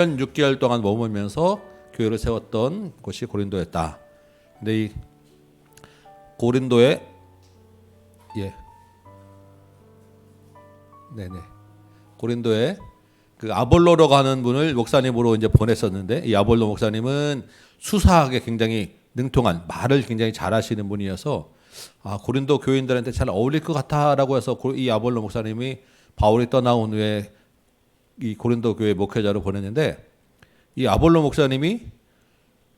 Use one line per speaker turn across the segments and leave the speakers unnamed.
6개월 동안 머물면서 교회를 세웠던 곳이 고린도였다. 근데 이 고린도에 고린도에 그 아볼로라고 하는 분을 목사님으로 이제 보냈었는데, 이 아볼로 목사님은 수사학에 굉장히 능통한, 말을 굉장히 잘하시는 분이어서 고린도 교인들한테 잘 어울릴 것 같다라고 해서 이 아볼로 목사님이 바울이 떠나온 후에 이 고린도 교회 목회자로 보냈는데, 이 아볼로 목사님이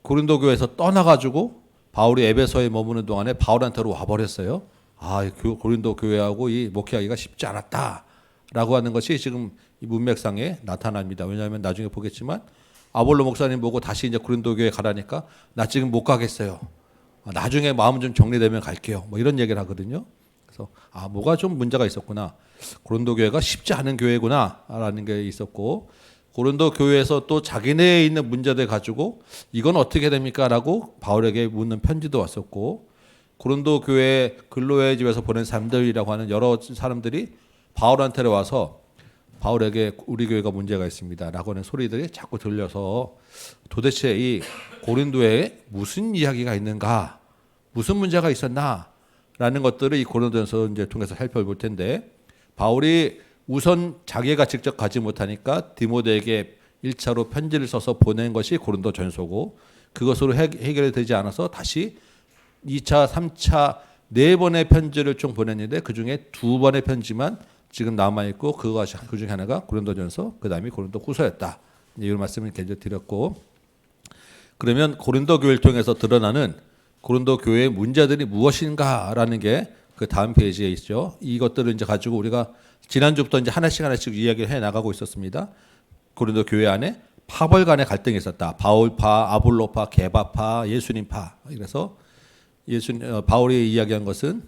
고린도 교회에서 떠나가지고 바울이 에베소에 머무는 동안에 바울한테로 와버렸어요. 고린도 교회하고 이 목회하기가 쉽지 않았다라고 하는 것이 지금 이 문맥상에 나타납니다. 왜냐하면 나중에 보겠지만 아볼로 목사님 보고 다시 이제 고린도 교회 가라니까 나 지금 못 가겠어요. 나중에 마음 좀 정리되면 갈게요. 뭐 이런 얘기를 하거든요. 그래서 뭐가 좀 문제가 있었구나. 고린도 교회가 쉽지 않은 교회구나라는 게 있었고, 고린도 교회에서 또 자기네에 있는 문제들 가지고 이건 어떻게 됩니까라고 바울에게 묻는 편지도 왔었고, 고린도 교회 근로의 집에서 보낸 사람들이라고 하는 여러 사람들이 바울한테 와서 바울에게 우리 교회가 문제가 있습니다라고 하는 소리들이 자꾸 들려서 도대체 이 고린도에 무슨 이야기가 있는가, 무슨 문제가 있었나라는 것들을 이 고린도전서 이제 통해서 살펴볼 텐데, 바울이 우선 자기가 직접 가지 못하니까 디모데에게 1차로 편지를 써서 보낸 것이 고린도전서고, 그것으로 해결되지 않아서 다시 2차, 3차 4번의 편지를 총 보냈는데 그 중에 2번의 편지만 지금 남아있고, 그 중에 하나가 고린도전서, 그 다음이 고린도후서였다. 이런 말씀을 먼저 드렸고, 그러면 고린도 교회를 통해서 드러나는 고린도 교회의 문제들이 무엇인가라는 게 그 다음 페이지에 있죠. 이것들을 이제 가지고 우리가 지난주부터 이제 하나씩 이야기를 해 나가고 있었습니다. 고린도 교회 안에 파벌 간의 갈등이 있었다. 바울파, 아볼로파, 게바파, 예수님파. 그래서 바울이 이야기한 것은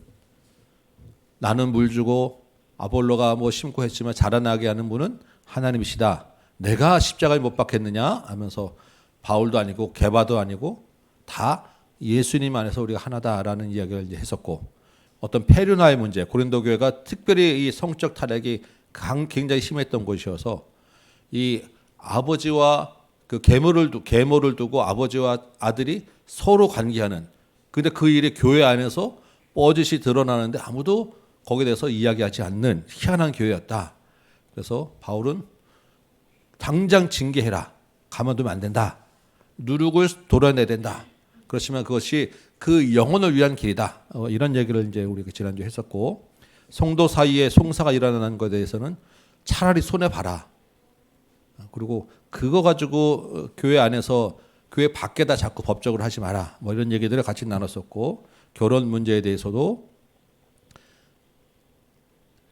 나는 물 주고 아볼로가 뭐 심고 했지만 자라나게 하는 분은 하나님이시다. 내가 십자가에 못 박혔느냐 하면서 바울도 아니고 게바도 아니고 다 예수님 안에서 우리가 하나다라는 이야기를 이제 했었고, 어떤 페류나의 문제, 고린도 교회가 특별히 이 성적 타락이 굉장히 심했던 곳이어서 이 아버지와 그 계모를 두고 아버지와 아들이 서로 관계하는, 근데 그 일이 교회 안에서 뻐짓이 드러나는데 아무도 거기에 대해서 이야기하지 않는 희한한 교회였다. 그래서 바울은 당장 징계해라. 가만두면 안 된다. 누룩을 도려내야 된다. 그렇지만 그것이 그 영혼을 위한 길이다. 이런 얘기를 이제 우리가 지난주에 했었고, 성도 사이에 송사가 일어나는 것에 대해서는 차라리 손해 봐라. 그리고 그거 가지고 교회 안에서 교회 밖에다 자꾸 법적으로 하지 마라. 뭐 이런 얘기들을 같이 나눴었고, 결혼 문제에 대해서도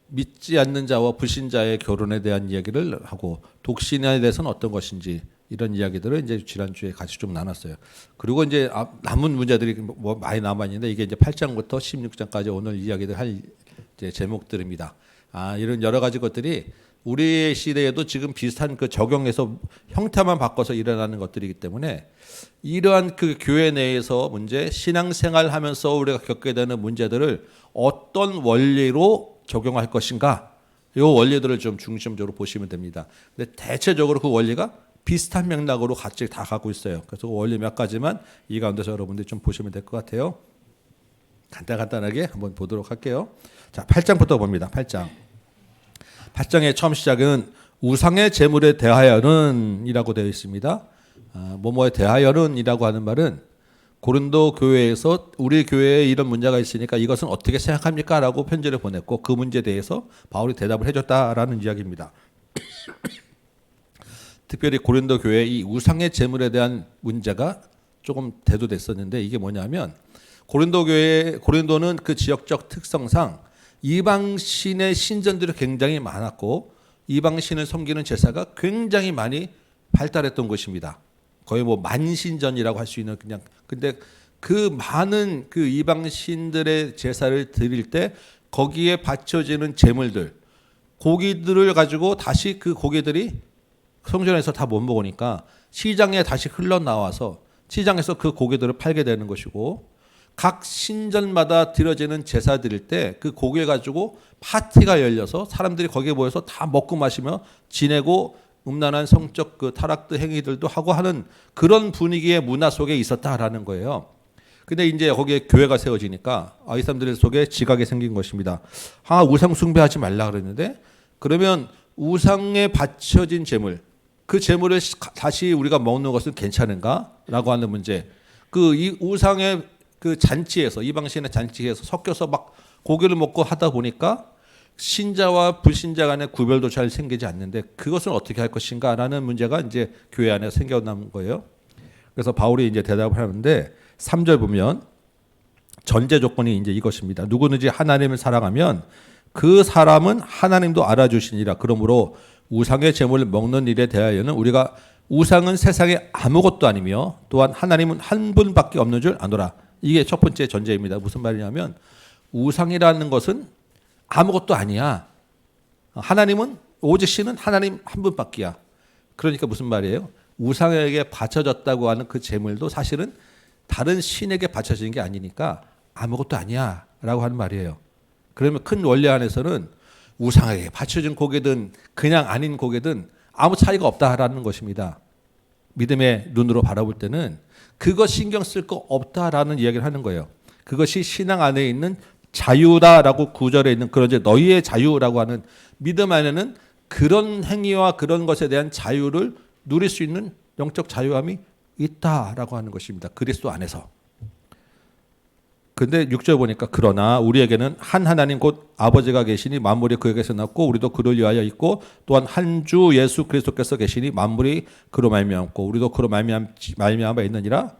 믿지 않는 자와 불신자의 결혼에 대한 이야기를 하고, 독신에 대해서는 어떤 것인지 이런 이야기들을 이제 지난주에 같이 좀 나눴어요. 그리고 이제 남은 문제들이 뭐 많이 남아 있는데, 이게 이제 8장부터 16장까지 오늘 이야기들 할 이제 제목들입니다. 이런 여러 가지 것들이 우리의 시대에도 지금 비슷한 그 적용해서 형태만 바꿔서 일어나는 것들이기 때문에, 이러한 그 교회 내에서 문제, 신앙생활 하면서 우리가 겪게 되는 문제들을 어떤 원리로 적용할 것인가, 이 원리들을 좀 중심적으로 보시면 됩니다. 근데 대체적으로 그 원리가 비슷한 맥락으로 같이 다 가고 있어요. 그래서 그 원리 몇 가지만 이 가운데서 여러분들이 좀 보시면 될 것 같아요. 간단하게 한번 보도록 할게요. 자, 8장부터 봅니다. 8장의 처음 시작은 우상의 제물에 대하여는 이라고 되어 있습니다. 뭐뭐에 대하여는 이라고 하는 말은 고린도 교회에서 우리 교회에 이런 문제가 있으니까 이것은 어떻게 생각합니까? 라고 편지를 보냈고, 그 문제에 대해서 바울이 대답을 해줬다라는 이야기입니다. 특별히 고린도 교회의 이 우상의 제물에 대한 문제가 조금 대두됐었는데, 이게 뭐냐면 고린도는 그 지역적 특성상 이방신의 신전들이 굉장히 많았고, 이방신을 섬기는 제사가 굉장히 많이 발달했던 곳입니다. 거의 뭐 만신전이라고 할 수 있는, 그냥, 근데 그 많은 그 이방신들의 제사를 드릴 때 거기에 바쳐지는 제물들, 고기들을 가지고 다시 그 고기들이 성전에서 다 못 먹으니까 시장에 다시 흘러나와서 시장에서 그 고기들을 팔게 되는 것이고, 각 신전마다 드려지는 제사 드릴 때 그 고기를 가지고 파티가 열려서 사람들이 거기에 모여서 다 먹고 마시며 지내고 음란한 성적 그 타락들 행위들도 하고 하는 그런 분위기의 문화 속에 있었다라는 거예요. 근데 이제 거기에 교회가 세워지니까 이 사람들 속에 지각이 생긴 것입니다. 우상 숭배하지 말라 그랬는데 그러면 우상에 바쳐진 재물, 그 재물을 다시 우리가 먹는 것은 괜찮은가라고 하는 문제. 그 이 우상의 그 잔치에서 이방신의 잔치에서 섞여서 막 고기를 먹고 하다 보니까 신자와 불신자 간의 구별도 잘 생기지 않는데 그것은 어떻게 할 것인가라는 문제가 이제 교회 안에 생겨난 거예요. 그래서 바울이 이제 대답을 하는데 3절 보면 전제 조건이 이제 이것입니다. 누구든지 하나님을 사랑하면 그 사람은 하나님도 알아주시니라. 그러므로 우상의 제물을 먹는 일에 대하여는 우리가 우상은 세상에 아무것도 아니며 또한 하나님은 한 분밖에 없는 줄 아노라. 이게 첫 번째 전제입니다. 무슨 말이냐면 우상이라는 것은 아무것도 아니야. 하나님은 오직 신은 하나님 한 분밖이야. 그러니까 무슨 말이에요? 우상에게 바쳐졌다고 하는 그 제물도 사실은 다른 신에게 바쳐진 게 아니니까 아무것도 아니야 라고 하는 말이에요. 그러면 큰 원리 안에서는 우상에게 바쳐진 고개든 그냥 아닌 고개든 아무 차이가 없다라는 것입니다. 믿음의 눈으로 바라볼 때는 그거 신경 쓸 거 없다라는 이야기를 하는 거예요. 그것이 신앙 안에 있는 자유다라고 구절에 있는 그런 이제 너희의 자유라고 하는 믿음 안에는 그런 행위와 그런 것에 대한 자유를 누릴 수 있는 영적 자유함이 있다라고 하는 것입니다. 그리스도 안에서. 근데 6절 보니까 그러나 우리에게는 한 하나님 곧 아버지가 계시니 만물이 그에게서 났고 우리도 그를 위하여 있고 또한 한 주 예수 그리스도께서 계시니 만물이 그로 말미암고 우리도 그로 말미암아 있느니라.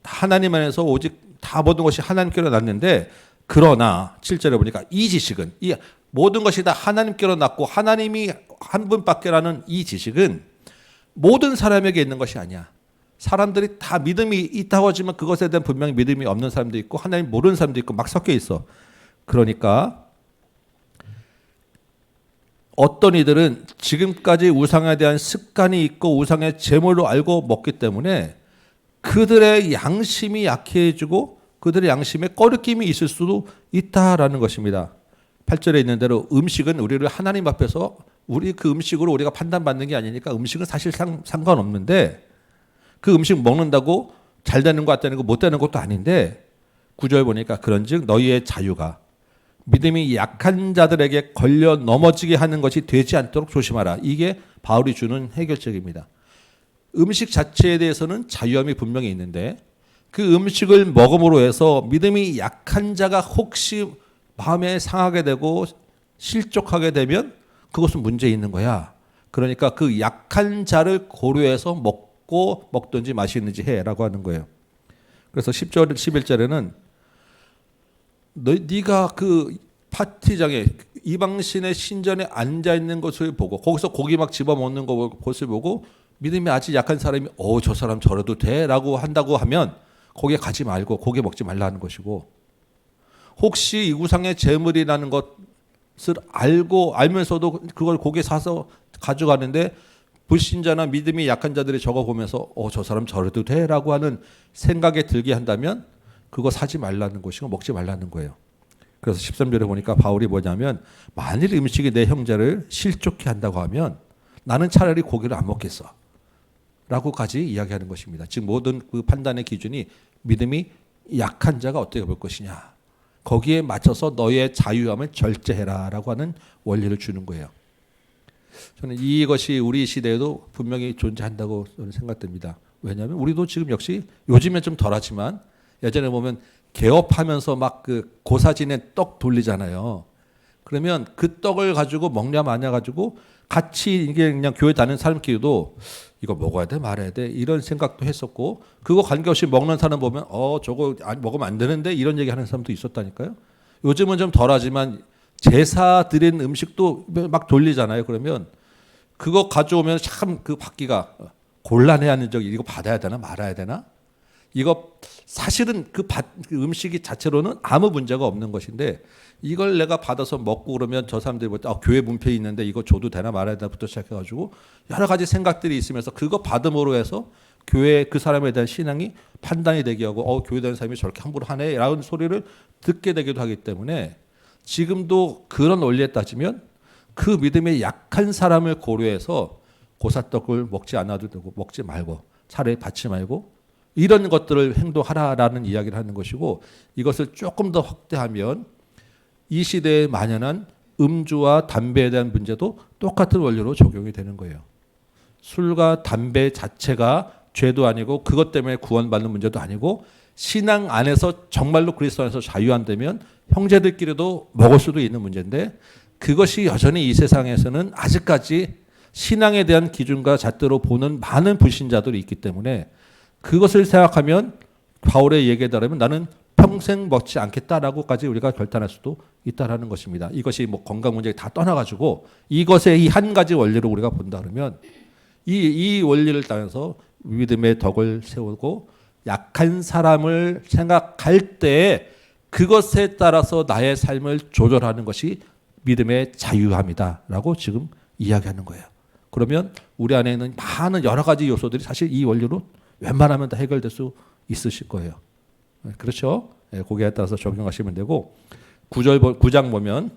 하나님 안에서 오직 다 모든 것이 하나님께로 났는데 그러나 7절에 보니까 이 지식은 이 모든 것이 다 하나님께로 났고 하나님이 한 분밖에라는 이 지식은 모든 사람에게 있는 것이 아니야. 사람들이 다 믿음이 있다고 하지만 그것에 대한 분명히 믿음이 없는 사람도 있고 하나님 모르는 사람도 있고 막 섞여 있어. 그러니까 어떤 이들은 지금까지 우상에 대한 습관이 있고 우상의 제물로 알고 먹기 때문에 그들의 양심이 약해지고 그들의 양심에 꺼리낌이 있을 수도 있다라는 것입니다. 8절에 있는 대로 음식은 우리를 하나님 앞에서 우리 그 음식으로 우리가 판단받는 게 아니니까 음식은 사실 상관없는데 그 음식 먹는다고 잘 되는 것 같다는 거 못 되는 것도 아닌데 9절 보니까 그런즉 너희의 자유가 믿음이 약한 자들에게 걸려 넘어지게 하는 것이 되지 않도록 조심하라. 이게 바울이 주는 해결책입니다. 음식 자체에 대해서는 자유함이 분명히 있는데 그 음식을 먹음으로 해서 믿음이 약한 자가 혹시 마음에 상하게 되고 실족하게 되면 그것은 문제 있는 거야. 그러니까 그 약한 자를 고려해서 먹든지 마시는지 해라고 하는 거예요. 그래서 10절, 11절에는 네가 그 파티장에 이방신의 신전에 앉아 있는 것을 보고 거기서 고기 막 집어 먹는 것을 보고 믿음이 아직 약한 사람이 저 사람 저래도 돼라고 한다고 하면 거기에 가지 말고 고기 먹지 말라는 것이고 혹시 이 우상의 제물이라는 것을 알면서도 그걸 고기 사서 가져가는데 불신자나 믿음이 약한 자들이 저거 보면서 저 사람 저래도 돼라고 하는 생각에 들게 한다면 그거 사지 말라는 것이고 먹지 말라는 거예요. 그래서 13절에 보니까 바울이 뭐냐면 만일 음식이 내 형제를 실족케 한다고 하면 나는 차라리 고기를 안 먹겠어 라고까지 이야기하는 것입니다. 즉 모든 그 판단의 기준이 믿음이 약한 자가 어떻게 볼 것이냐 거기에 맞춰서 너의 자유함을 절제해라 라고 하는 원리를 주는 거예요. 저는 이것이 우리 시대에도 분명히 존재한다고 저는 생각됩니다. 왜냐하면 우리도 지금 역시 요즘엔 좀 덜하지만 예전에 보면 개업하면서 막 그 고사진에 떡 돌리잖아요. 그러면 그 떡을 가지고 먹냐 마냐 가지고 같이 이게 그냥 교회 다니는 사람끼리도 이거 먹어야 돼 말아야 돼 이런 생각도 했었고 그거 관계없이 먹는 사람 보면 저거 먹으면 안 되는데 이런 얘기하는 사람도 있었다니까요. 요즘은 좀 덜하지만 제사 드린 음식도 막 돌리잖아요. 그러면 그거 가져오면 참 그 받기가 곤란해하는 적이 이거 받아야 되나 말아야 되나? 이거 사실은 그 음식이 자체로는 아무 문제가 없는 것인데 이걸 내가 받아서 먹고 그러면 저 사람들이 교회 문패 있는데 이거 줘도 되나 말아야 되나부터 시작해가지고 여러 가지 생각들이 있으면서 그거 받음으로 해서 교회 그 사람에 대한 신앙이 판단이 되게 하고 교회 다니는 사람이 저렇게 함부로 하네 라는 소리를 듣게 되기도 하기 때문에 지금도 그런 원리에 따지면 그 믿음의 약한 사람을 고려해서 고사떡을 먹지 않아도 되고 먹지 말고 차라리 받지 말고 이런 것들을 행동하라라는 이야기를 하는 것이고 이것을 조금 더 확대하면 이 시대에 만연한 음주와 담배에 대한 문제도 똑같은 원리로 적용이 되는 거예요. 술과 담배 자체가 죄도 아니고 그것 때문에 구원받는 문제도 아니고 신앙 안에서 정말로 그리스도 안에서 자유한다면 형제들끼리도 먹을 수도 있는 문제인데 그것이 여전히 이 세상에서는 아직까지 신앙에 대한 기준과 잣대로 보는 많은 불신자들이 있기 때문에 그것을 생각하면 바울의 얘기에 따르면 나는 평생 먹지 않겠다라고까지 우리가 결단할 수도 있다라는 것입니다. 이것이 뭐 건강 문제 다 떠나가지고 이것의 이 한 가지 원리를 우리가 본다 그러면 이 원리를 따라서 믿음의 덕을 세우고 약한 사람을 생각할 때 그것에 따라서 나의 삶을 조절하는 것이 믿음의 자유함이다라고 지금 이야기하는 거예요. 그러면 우리 안에 있는 많은 여러 가지 요소들이 사실 이 원리로 웬만하면 다 해결될 수 있으실 거예요. 그렇죠? 거기에 따라서 적용하시면 되고 9장 보면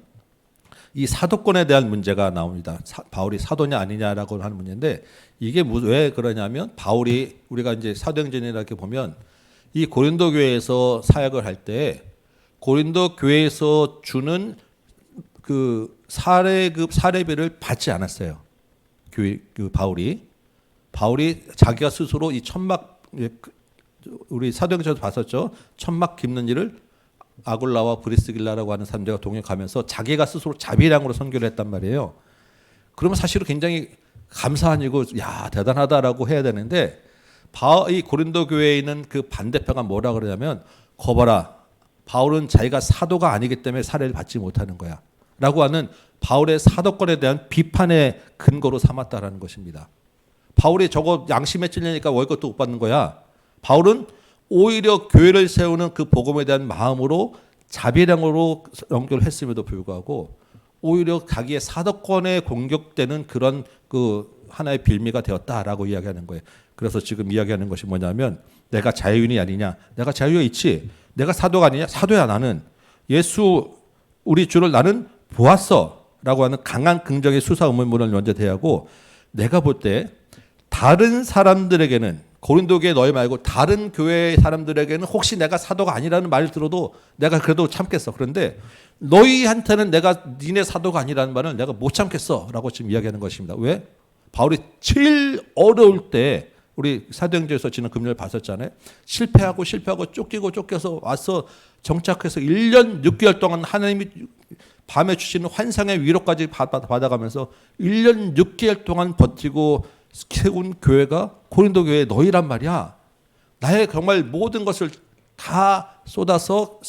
이 사도권에 대한 문제가 나옵니다. 바울이 사도냐 아니냐라고 하는 문제인데 이게 왜 그러냐면 바울이 우리가 이제 사도행전이라고 보면 이 고린도 교회에서 사역을 할 때 고린도 교회에서 주는 그 사례비를 받지 않았어요. 바울이 자기가 스스로 이 천막 우리 사도행전에서 봤었죠. 천막 깁는 일을 아굴라와 브리스길라라고 하는 사람들과 동행하면서 자기가 스스로 자비량으로 선교를 했단 말이에요. 그러면 사실은 굉장히 감사한 일이고 야 대단하다라고 해야 되는데 이 고린도 교회에 있는 그 반대표가 뭐라 그러냐면 거봐라 바울은 자기가 사도가 아니기 때문에 사례를 받지 못하는 거야 라고 하는 바울의 사도권에 대한 비판의 근거로 삼았다라는 것입니다. 바울이 저거 양심에 찔리니까 월급도 못 받는 거야. 바울은 오히려 교회를 세우는 그 복음에 대한 마음으로 자비량으로 연결을 했음에도 불구하고 오히려 자기의 사도권에 공격되는 그런 그 하나의 빌미가 되었다라고 이야기하는 거예요. 그래서 지금 이야기하는 것이 뭐냐면 내가 자유인이 아니냐. 내가 자유에 있지. 내가 사도가 아니냐. 사도야 나는. 예수 우리 주를 나는 보았어 라고 하는 강한 긍정의 수사 의문문을 먼저 대하고 내가 볼 때 다른 사람들에게는 고린도 교회 너희 말고 다른 교회 사람들에게는 혹시 내가 사도가 아니라는 말을 들어도 내가 그래도 참겠어. 그런데 너희한테는 내가 니네 사도가 아니라는 말을 내가 못 참겠어 라고 지금 이야기하는 것입니다. 왜? 바울이 제일 어려울 때 우리 사도행전에서 지난 금요일 봤었잖아요. 실패하고 쫓겨서 와서 정착해서 1년 6개월 동안 하나님이 밤에 주시는 환상의 위로까지 받아가면서 1년 6개월 동안 버티고 세운 교회가 고린도 교회 너희란 말이야. 나의 정말 모든 것을 다 쏟아서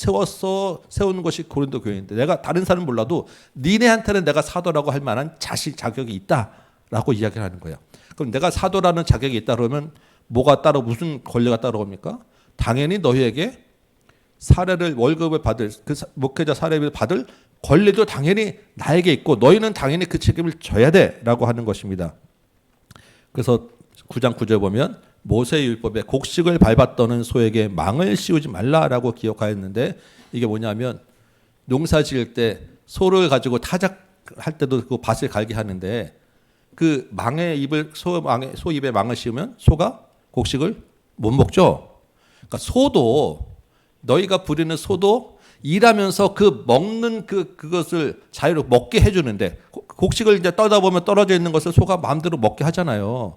세우는 것이 고린도 교회인데 내가 다른 사람은 몰라도 니네한테는 내가 사도라고 할 만한 자격이 있다라고 이야기를 하는 거야. 그럼 내가 사도라는 자격이 있다 그러면 무슨 권리가 따라옵니까? 당연히 너희에게 사례를 월급을 받을 그 목회자 사례를 받을 권리도 당연히 나에게 있고 너희는 당연히 그 책임을 져야 돼라고 하는 것입니다. 그래서 9장 9절 보면 모세의 율법에 곡식을 밟았더는 소에게 망을 씌우지 말라라고 기억하였는데 이게 뭐냐면 농사 지을 때 소를 가지고 타작할 때도 그 밭을 갈게 하는데 그 소 입에 망을 씌우면 소가 곡식을 못 먹죠. 그러니까 소도 너희가 부리는 소도 일하면서 그 먹는 그것을 자유로 먹게 해주는데 곡식을 이제 떠다 보면 떨어져 있는 것을 소가 마음대로 먹게 하잖아요.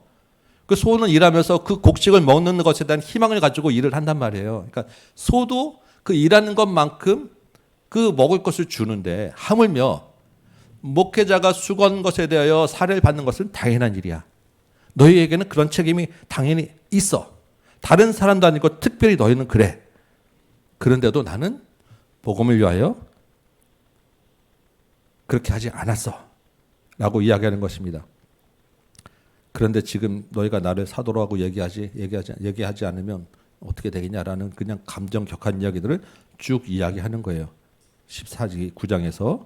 그 소는 일하면서 그 곡식을 먹는 것에 대한 희망을 가지고 일을 한단 말이에요. 그러니까 소도 그 일하는 것만큼 그 먹을 것을 주는데 하물며 목회자가 수고한 것에 대하여 사례를 받는 것은 당연한 일이야. 너희에게는 그런 책임이 당연히 있어. 다른 사람도 아니고 특별히 너희는 그래. 그런데도 나는 복음을 위하여 그렇게 하지 않았어 라고 이야기하는 것입니다. 그런데 지금 너희가 나를 사도라고 얘기하지 않으면 어떻게 되겠냐라는 그냥 감정 격한 이야기들을 쭉 이야기하는 거예요. 9장에서.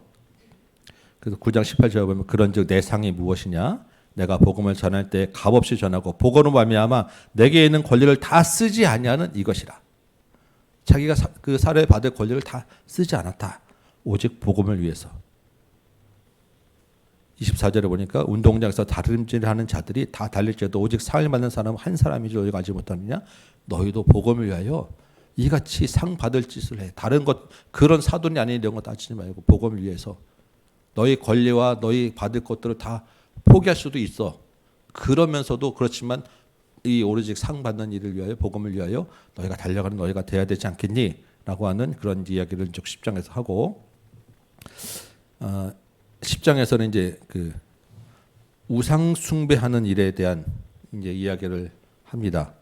그래서 9장 18절에 보면 그런즉 내 상이 무엇이냐? 내가 복음을 전할 때 값없이 전하고 복음으로 말미암아 내게 있는 권리를 다 쓰지 아니하는 이것이라. 자기가 그 사례 받을 권리를 다 쓰지 않았다. 오직 복음을 위해서. 24절에 보니까 운동장에서 다름질하는 자들이 다 달릴지라도 오직 상을 받는 사람은 한 사람이지 너희가 알지 못하느냐. 너희도 복음을 위하여 이같이 상 받을 짓을 해. 다른 것 그런 사돈이 아닌 이런 거 따지지 말고 복음을 위해서 너희 권리와 너희 받을 것들을 다 포기할 수도 있어. 그러면서도 그렇지만 이 오로지 상 받는 일을 위하여 복음을 위하여 너희가 달려가는 너희가 돼야 되지 않겠니? 라고 하는 그런 이야기를 10장에서 하고 10장에서는 이제 그 우상 숭배하는 일에 대한 이제 이야기를 합니다.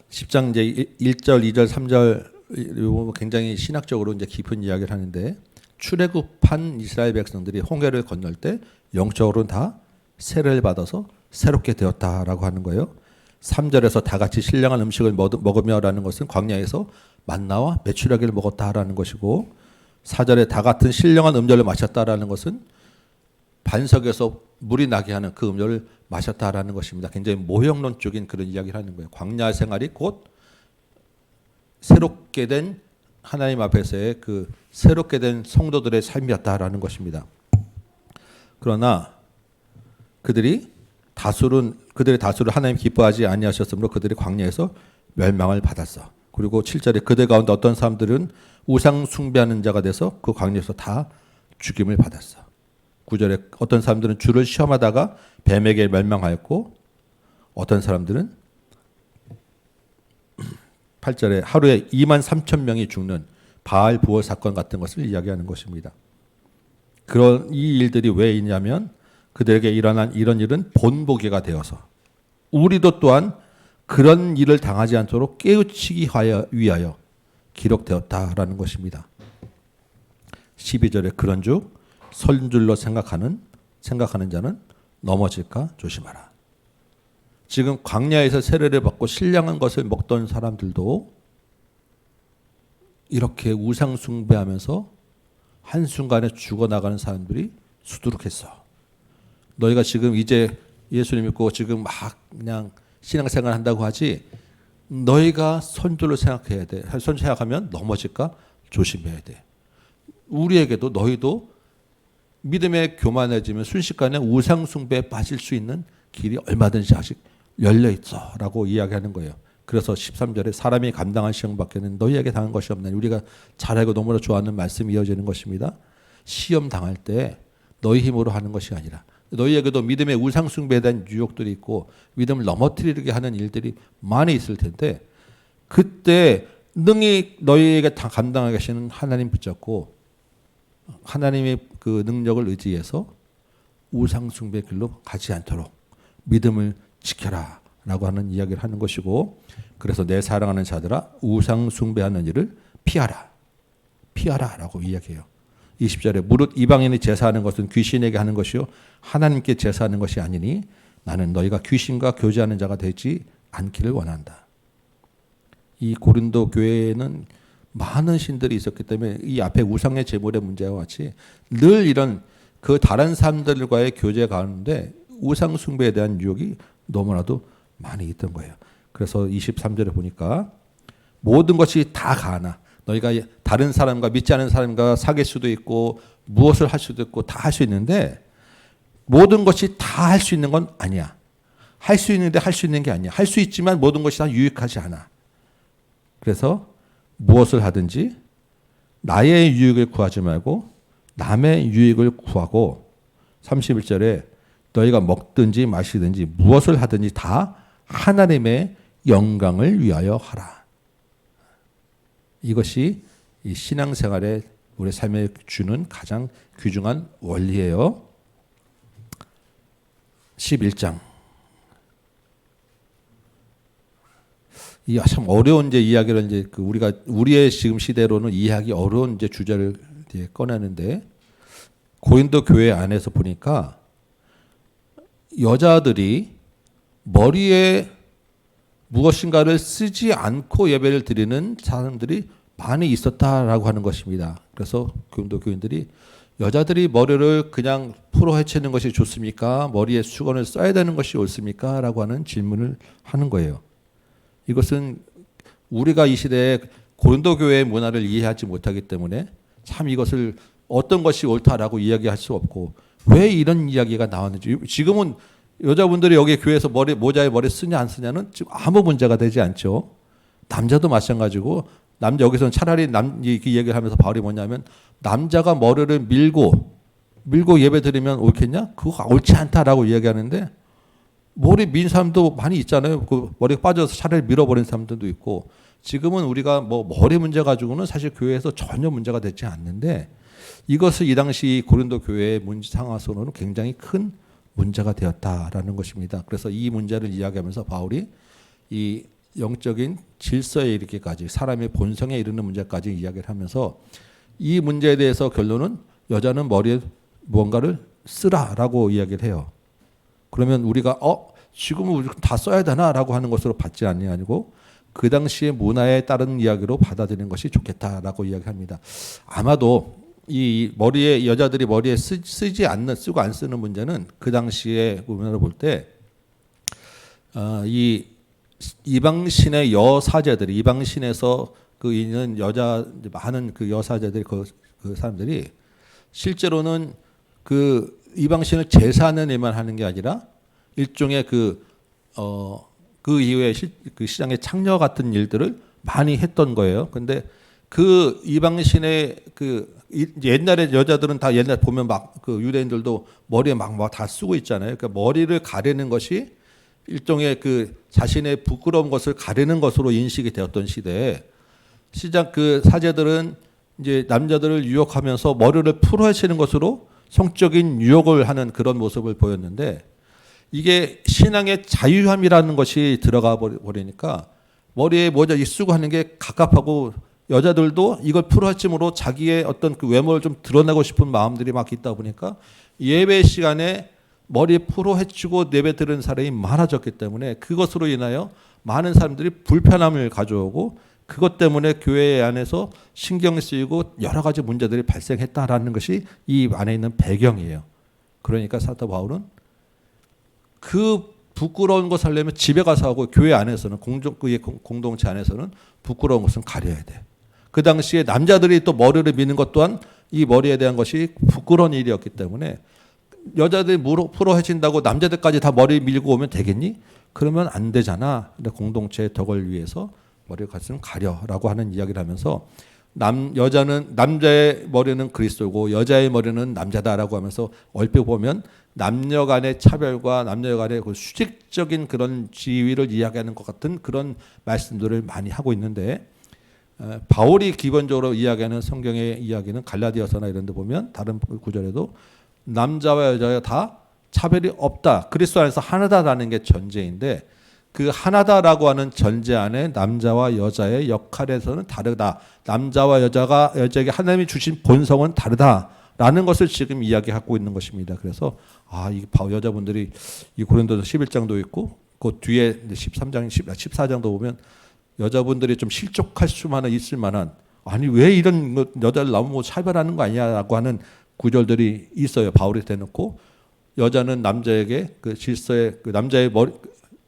10장 이제 1절, 2절, 3절 굉장히 신학적으로 이제 깊은 이야기를 하는데 출애굽한 이스라엘 백성들이 홍해를 건널 때 영적으로는 다 세례를 받아서 새롭게 되었다라고 하는 거예요. 3절에서 다 같이 신령한 음식을 먹으며라는 것은 광야에서 만나와 메추라기를 먹었다라는 것이고 4절에 다 같은 신령한 음료를 마셨다라는 것은 반석에서 물이 나게 하는 그 음료를 마셨다라는 것입니다. 굉장히 모형론적인 그런 이야기를 하는 거예요. 광야 생활이 곧 새롭게 된 하나님 앞에서의 그 새롭게 된 성도들의 삶이었다라는 것입니다. 그러나 그들의 다수를 하나님 기뻐하지 아니하셨으므로 그들이 광야에서 멸망을 받았어. 그리고 7절에 그들 가운데 어떤 사람들은 우상 숭배하는 자가 돼서 그 광야에서 다 죽임을 받았어. 9절에 어떤 사람들은 주를 시험하다가 뱀에게 멸망하였고 어떤 사람들은 8절에 하루에 2만 3천 명이 죽는 바알 부월 사건 같은 것을 이야기하는 것입니다. 그런 이 일들이 왜 있냐면 그들에게 일어난 이런 일은 본보기가 되어서 우리도 또한 그런 일을 당하지 않도록 깨우치기 위하여 기록되었다라는 것입니다. 12절에 그런즉 선 줄로 생각하는 자는 넘어질까 조심하라. 지금 광야에서 세례를 받고 신령한 것을 먹던 사람들도 이렇게 우상 숭배하면서 한순간에 죽어나가는 사람들이 수두룩했어. 너희가 지금 이제 예수님 믿고 지금 막 그냥 신앙생활 한다고 하지 너희가 선줄로 생각해야 돼. 선 생각하면 넘어질까 조심해야 돼. 우리에게도 너희도 믿음에 교만해지면 순식간에 우상 숭배에 빠질 수 있는 길이 얼마든지 아직 열려 있어 라고 이야기하는 거예요. 그래서 13절에 사람이 감당한 시험밖에는 너희에게 당한 것이 없나니 우리가 잘 알고 너무나 좋아하는 말씀이 이어지는 것입니다. 시험 당할 때 너희 힘으로 하는 것이 아니라 너희에게도 믿음의 우상 숭배에 대한 유혹들이 있고 믿음을 넘어뜨리게 하는 일들이 많이 있을 텐데 그때 능히 너희에게 다 감당하게 하시는 하나님 붙잡고 하나님의 그 능력을 의지해서 우상 숭배 길로 가지 않도록 믿음을 지켜라 라고 하는 이야기를 하는 것이고 그래서 내 사랑하는 자들아 우상 숭배하는 일을 피하라 라고 이야기해요. 20절에 무릇 이방인이 제사하는 것은 귀신에게 하는 것이요 하나님께 제사하는 것이 아니니 나는 너희가 귀신과 교제하는 자가 되지 않기를 원한다. 이 고린도 교회에는 많은 신들이 있었기 때문에 이 앞에 우상의 제물의 문제와 같이 늘 이런 그 다른 사람들과의 교제 가운데 우상 숭배에 대한 유혹이 너무나도 많이 있던 거예요. 그래서 23절에 보니까 모든 것이 다 가하나 너희가 다른 사람과 믿지 않은 사람과 사귈 수도 있고 무엇을 할 수도 있고 다 할 수 있는데 모든 것이 다 할 수 있는 건 아니야. 할 수 있는데 할 수 있는 게 아니야. 할 수 있지만 모든 것이 다 유익하지 않아. 그래서 무엇을 하든지 나의 유익을 구하지 말고 남의 유익을 구하고 31절에 너희가 먹든지 마시든지 무엇을 하든지 다 하나님의 영광을 위하여 하라. 이것이 이 신앙생활에 우리 삶에 주는 가장 귀중한 원리예요. 11장. 이 참 어려운 이제 이야기를 이제 그 우리가 우리의 지금 시대로는 이해하기 어려운 이제 주제를 이제 꺼내는데 고린도 교회 안에서 보니까 여자들이 머리에 무엇인가를 쓰지 않고 예배를 드리는 사람들이 많이 있었다라고 하는 것입니다. 그래서 고린도 교인들이 여자들이 머리를 그냥 풀어 헤치는 것이 좋습니까? 머리에 수건을 써야 되는 것이 옳습니까? 라고 하는 질문을 하는 거예요. 이것은 우리가 이 시대에 고린도 교회의 문화를 이해하지 못하기 때문에 참 이것을 어떤 것이 옳다라고 이야기할 수 없고 왜 이런 이야기가 나왔는지 지금은 여자분들이 여기 교회에서 모자에 머리 쓰냐 안 쓰냐는 지금 아무 문제가 되지 않죠. 남자도 마찬가지고 남자 여기서는 차라리 이 얘기를 하면서 바울이 뭐냐면 남자가 머리를 밀고 예배 드리면 옳겠냐? 그거 옳지 않다라고 이야기하는데 머리 민 사람도 많이 있잖아요. 그 머리가 빠져서 차라리 밀어버린 사람들도 있고 지금은 우리가 뭐 머리 문제 가지고는 사실 교회에서 전혀 문제가 되지 않는데 이것을 이 당시 고린도 교회의 문제 상황으로는 굉장히 큰 문제가 되었다라는 것입니다. 그래서 이 문제를 이야기하면서 바울이 이 영적인 질서에 이르기까지 사람의 본성에 이르는 문제까지 이야기를 하면서 이 문제에 대해서 결론은 여자는 머리에 무언가를 쓰라라고 이야기를 해요. 그러면 우리가 지금은 우리 다 써야 되나라고 하는 것으로 받지 아니고 그 당시의 문화에 따른 이야기로 받아들이는 것이 좋겠다라고 이야기합니다. 아마도 이 머리에 여자들이 머리에 쓰지 않는 쓰고 안 쓰는 문제는 그 당시에 문화를 볼 때 이 이방신의 여사제들이 이방신에서 그 있는 여자 많은 그 여사제들이 그 사람들이 실제로는 그 이방신을 제사하는 일만 하는 게 아니라 일종의 그 이후에 그 시장의 창녀 같은 일들을 많이 했던 거예요. 근데 그 이방신의 그 옛날에 여자들은 다 옛날 보면 막 그 유대인들도 머리에 막 다 쓰고 있잖아요. 그러니까 머리를 가리는 것이 일종의 그 자신의 부끄러운 것을 가리는 것으로 인식이 되었던 시대에 시장 그 사제들은 이제 남자들을 유혹하면서 머리를 풀어헤치는 것으로 성적인 유혹을 하는 그런 모습을 보였는데 이게 신앙의 자유함이라는 것이 들어가 버리니까 머리에 모자 쓰고 하는 게 갑갑하고 여자들도 이걸 풀어헤침으로 자기의 어떤 그 외모를 좀 드러내고 싶은 마음들이 막 있다 보니까 예배 시간에 머리에 풀어헤치고 예배 드리는 사람이 많아졌기 때문에 그것으로 인하여 많은 사람들이 불편함을 가져오고 그것 때문에 교회 안에서 신경 쓰이고 여러 가지 문제들이 발생했다라는 것이 이 안에 있는 배경이에요. 그러니까 사도 바울은 그 부끄러운 것을 하려면 집에 가서 하고 교회 안에서는 공동체 안에서는 부끄러운 것은 가려야 돼. 그 당시에 남자들이 또 머리를 미는 것 또한 이 머리에 대한 것이 부끄러운 일이었기 때문에 여자들이 풀어헤친다고 남자들까지 다 머리 밀고 오면 되겠니? 그러면 안 되잖아. 근데 공동체의 덕을 위해서 머리를 갔으면 가려라고 하는 이야기를 하면서 남자의 머리는 그리스도고 여자의 머리는 남자다라고 하면서 얼핏 보면 남녀 간의 차별과 남녀 간의 그 수직적인 그런 지위를 이야기하는 것 같은 그런 말씀들을 많이 하고 있는데 바울이 기본적으로 이야기하는 성경의 이야기는 갈라디아서나 이런 데 보면 다른 구절에도 남자와 여자가 다 차별이 없다. 그리스도 안에서 하나다라는 게 전제인데 그 하나다라고 하는 전제 안에 남자와 여자의 역할에서는 다르다. 남자와 여자에게 하나님이 주신 본성은 다르다라는 것을 지금 이야기하고 있는 것입니다. 그래서 이 여자분들이 이 고린도서 11장도 있고 그 뒤에 13장, 14장도 보면 여자분들이 좀 실족할 수만 있을 만한 아니 왜 이런 여자를 너무 차별하는 거 아니냐라고 하는 구절들이 있어요. 바울이 대놓고 여자는 남자에게 그 질서의 그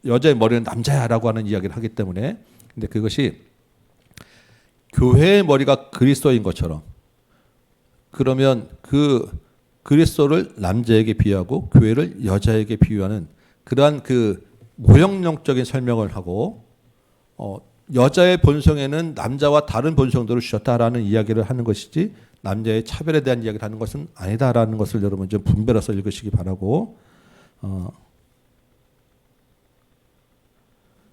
여자의 머리는 남자야라고 하는 이야기를 하기 때문에 근데 그것이 교회의 머리가 그리스도인 것처럼 그러면 그 그리스도를 남자에게 비유하고 교회를 여자에게 비유하는 그러한 그 모형론적인 설명을 하고 여자의 본성에는 남자와 다른 본성들을 주셨다라는 이야기를 하는 것이지 남자의 차별에 대한 이야기를 하는 것은 아니다라는 것을 여러분 좀 분별해서 읽으시기 바라고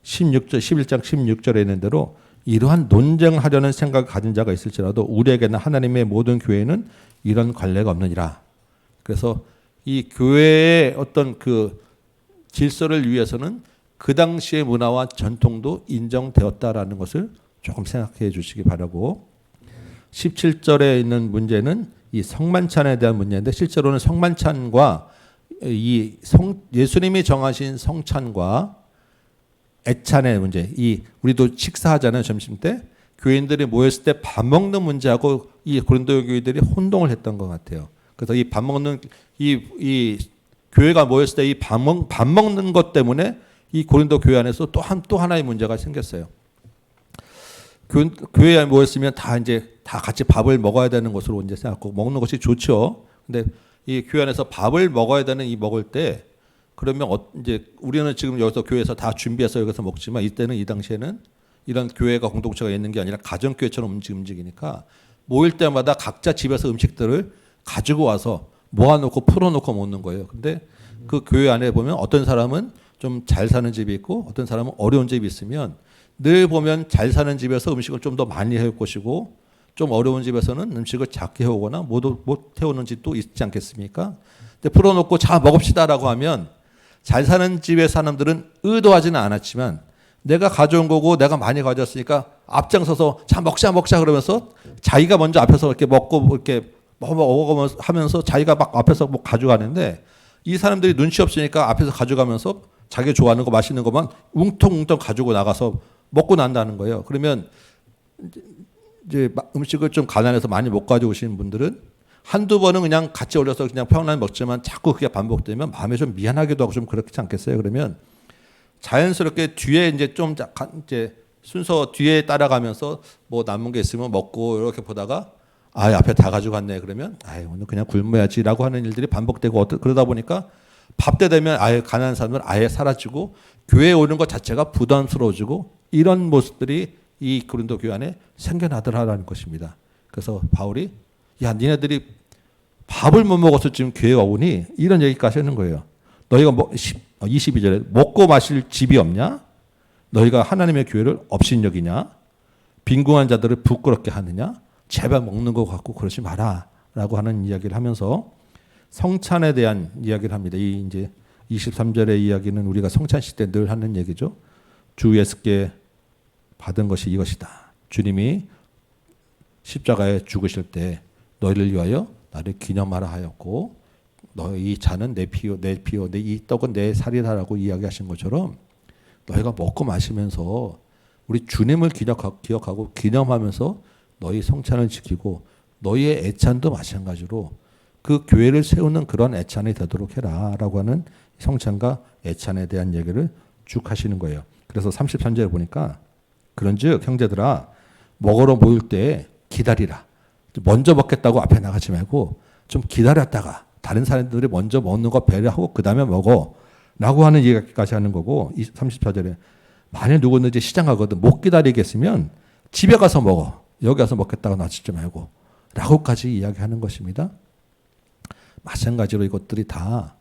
11장 16절에 있는 대로 이러한 논쟁하려는 생각을 가진 자가 있을지라도 우리에게는 하나님의 모든 교회는 이런 관례가 없느니라. 그래서 이 교회의 어떤 그 질서를 위해서는 그 당시의 문화와 전통도 인정되었다라는 것을 조금 생각해 주시기 바라고 17절에 있는 문제는 이 성만찬에 대한 문제인데 실제로는 성만찬과 예수님이 정하신 성찬과 애찬의 문제, 우리도 식사하잖아요 점심 때 교인들이 모였을 때 밥 먹는 문제하고 이 고린도 교회들이 혼동을 했던 것 같아요. 그래서 이 밥 먹는 이 교회가 모였을 때 이 밥 먹는 것 때문에 이 고린도 교회 안에서 또 하나의 문제가 생겼어요. 교회에 모였으면 다 이제 다 같이 밥을 먹어야 되는 것으로 이제 생각하고 먹는 것이 좋죠. 근데 이 교회 안에서 밥을 먹어야 되는 이 먹을 때 그러면 이제 우리는 지금 여기서 교회에서 다 준비해서 여기서 먹지만 이때는 이 당시에는 이런 교회가 공동체가 있는 게 아니라 가정교회처럼 움직이니까 모일 때마다 각자 집에서 음식들을 가지고 와서 모아놓고 풀어놓고 먹는 거예요. 근데 그 교회 안에 보면 어떤 사람은 좀 잘 사는 집이 있고 어떤 사람은 어려운 집이 있으면 늘 보면 잘 사는 집에서 음식을 좀 더 많이 해올 것이고 좀 어려운 집에서는 음식을 작게 해오거나 못 해오는 집도 있지 않겠습니까? 근데 풀어놓고 자 먹읍시다라고 하면 잘 사는 집의 사람들은 의도하지는 않았지만 내가 가져온 거고 내가 많이 가져왔으니까 앞장서서 자 먹자 그러면서 자기가 먼저 앞에서 이렇게 먹고 이렇게 먹으면서 하면서 자기가 막 앞에서 뭐 가져가는데 이 사람들이 눈치 없으니까 앞에서 가져가면서 자기 좋아하는 거 맛있는 것만 웅텅웅텅 가지고 나가서 먹고 난다는 거예요. 그러면 이제 음식을 좀 가난해서 많이 못 가져오시는 분들은 한두 번은 그냥 같이 올려서 그냥 평안하게 먹지만 자꾸 그게 반복되면 마음에 좀 미안하기도 하고 좀 그렇지 않겠어요? 그러면 자연스럽게 뒤에 이제 좀 이제 순서 뒤에 따라가면서 뭐 남은 게 있으면 먹고 이렇게 보다가 앞에 다 가져갔네 그러면 오늘 그냥 굶어야지라고 하는 일들이 반복되고 그러다 보니까 밥 때 되면 가난한 사람은 아예 사라지고 교회에 오는 것 자체가 부담스러워지고 이런 모습들이 이 고린도 교회 안에 생겨나더라라는 것입니다. 그래서 바울이 야 니네들이 밥을 못 먹어서 지금 교회가 오니 이런 얘기까지 하는 거예요. 너희가 22절에 먹고 마실 집이 없냐? 너희가 하나님의 교회를 업신여기냐? 빈궁한 자들을 부끄럽게 하느냐? 제발 먹는 거 갖고 그러지 마라 라고 하는 이야기를 하면서 성찬에 대한 이야기를 합니다. 이 이제 23절의 이야기는 우리가 성찬식 때 늘 하는 얘기죠. 주 예수께 받은 것이 이것이다. 주님이 십자가에 죽으실 때 너희를 위하여 나를 기념하라 하였고 너희 이 잔은 내 피요 내 이 떡은 내 살이다라고 이야기하신 것처럼 너희가 먹고 마시면서 우리 주님을 기억하고 기념하면서 너희 성찬을 지키고 너희의 애찬도 마찬가지로 그 교회를 세우는 그런 애찬이 되도록 해라라고 하는 성찬과 애찬에 대한 얘기를 쭉 하시는 거예요. 그래서 33절에 보니까 그런즉 형제들아 먹으러 모일 때 기다리라. 먼저 먹겠다고 앞에 나가지 말고 좀 기다렸다가 다른 사람들이 먼저 먹는 거 배려하고 그 다음에 먹어 라고 하는 얘기까지 하는 거고 34절에 만약 누구든지 시장 가거든 못 기다리겠으면 집에 가서 먹어. 여기 가서 먹겠다고 놔주지 말고 라고까지 이야기하는 것입니다. 마찬가지로 이것들이 다